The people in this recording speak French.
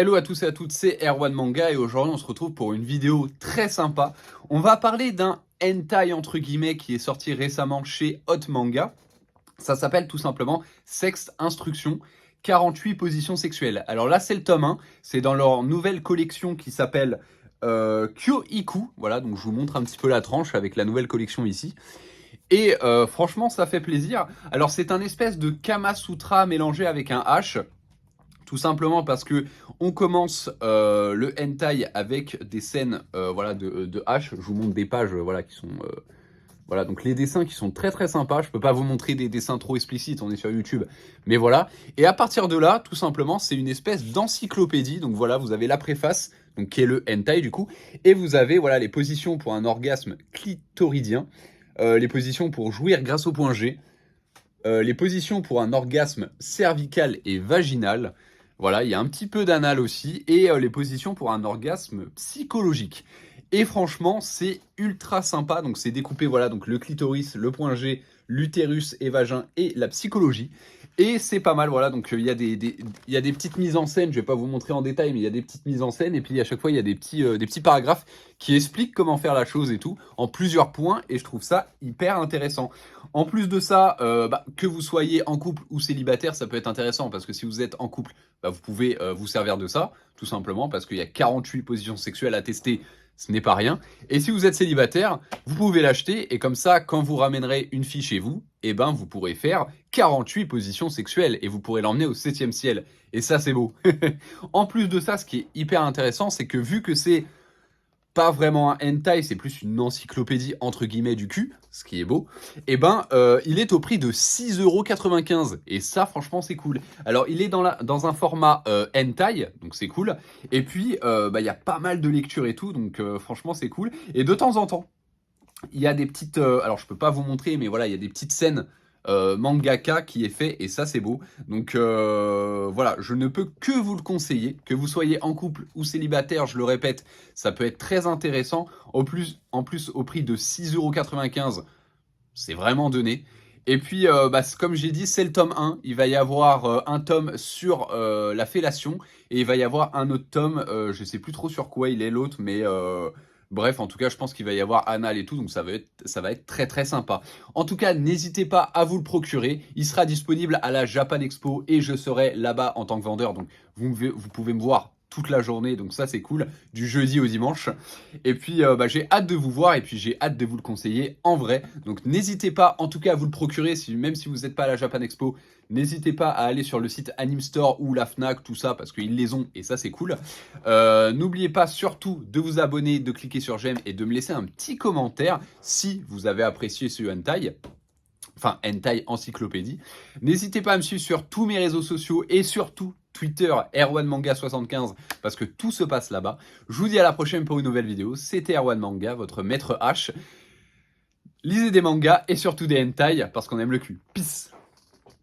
Hello à tous et à toutes, c'est Erwan Manga et aujourd'hui on se retrouve pour une vidéo très sympa. On va parler d'un hentai entre guillemets qui est sorti récemment chez Hot Manga. Ça s'appelle tout simplement Sex Instruction, 48 positions sexuelles. Alors là c'est le tome 1, c'est dans leur nouvelle collection qui s'appelle Kyo-Iku. Voilà, donc je vous montre un petit peu la tranche avec la nouvelle collection ici. Et franchement ça fait plaisir. Alors c'est un espèce de Kama Sutra mélangé avec un H. Tout simplement parce que on commence le hentai avec des scènes voilà, de hache. Je vous montre des pages voilà, qui sont... voilà, donc les dessins qui sont très très sympas. Je peux pas vous montrer des dessins trop explicites, on est sur YouTube. Mais voilà. Et à partir de là, tout simplement, c'est une espèce d'encyclopédie. Donc voilà, vous avez la préface, donc, qui est le hentai du coup. Et vous avez voilà, les positions pour un orgasme clitoridien. Les positions pour jouir grâce au point G. Les positions pour un orgasme cervical et vaginal. Voilà, il y a un petit peu d'anal aussi. Et les positions pour un orgasme psychologique. Et franchement, c'est ultra sympa. Donc, c'est découpé, voilà, donc le clitoris, le point G, l'utérus et vagin et la psychologie. Et c'est pas mal, voilà. Donc, il y a il y a des petites mises en scène. Je vais pas vous montrer en détail, mais il y a des petites mises en scène. Et puis, à chaque fois, il y a des petits paragraphes qui expliquent comment faire la chose et tout, en plusieurs points. Et je trouve ça hyper intéressant. En plus de ça, que vous soyez en couple ou célibataire, ça peut être intéressant. Parce que si vous êtes en couple, vous pouvez vous servir de ça, tout simplement. Parce qu'il y a 48 positions sexuelles à tester. Ce n'est pas rien. Et si vous êtes célibataire, vous pouvez l'acheter et comme ça, quand vous ramènerez une fille chez vous, eh ben, vous pourrez faire 48 positions sexuelles et vous pourrez l'emmener au 7e ciel. Et ça, c'est beau. En plus de ça, ce qui est hyper intéressant, c'est que vu que c'est pas vraiment un hentai, c'est plus une encyclopédie entre guillemets du cul, ce qui est beau, et il est au prix de 6,95 €. Et ça, franchement, c'est cool. Alors, il est dans un format hentai, donc c'est cool. Et puis, il y a pas mal de lectures et tout, donc franchement, c'est cool. Et de temps en temps, il y a des petites... alors, je peux pas vous montrer, mais voilà, il y a des petites scènes mangaka qui est fait et ça c'est beau. Donc voilà, je ne peux que vous le conseiller, que vous soyez en couple ou célibataire, je le répète, ça peut être très intéressant. En plus au prix de 6,95 €, c'est vraiment donné. Et puis, comme j'ai dit, c'est le tome 1. Il va y avoir un tome sur la fellation et il va y avoir un autre tome, je sais plus trop sur quoi il est l'autre, mais bref, en tout cas, je pense qu'il va y avoir anal et tout, donc ça va être très très sympa. En tout cas, n'hésitez pas à vous le procurer. Il sera disponible à la Japan Expo et je serai là-bas en tant que vendeur, donc vous pouvez me voir toute la journée, donc ça c'est cool, du jeudi au dimanche. Et puis j'ai hâte de vous voir et puis j'ai hâte de vous le conseiller en vrai. Donc n'hésitez pas en tout cas à vous le procurer, même si vous n'êtes pas à la Japan Expo, n'hésitez pas à aller sur le site Anime Store ou la Fnac, tout ça, parce qu'ils les ont et ça c'est cool. N'oubliez pas surtout de vous abonner, de cliquer sur j'aime et de me laisser un petit commentaire si vous avez apprécié ce hentai. Enfin, hentai encyclopédie. N'hésitez pas à me suivre sur tous mes réseaux sociaux et surtout Twitter Erwan Manga 75 parce que tout se passe là-bas. Je vous dis à la prochaine pour une nouvelle vidéo. C'était Erwan Manga, votre maître H. Lisez des mangas et surtout des hentai parce qu'on aime le cul. Peace.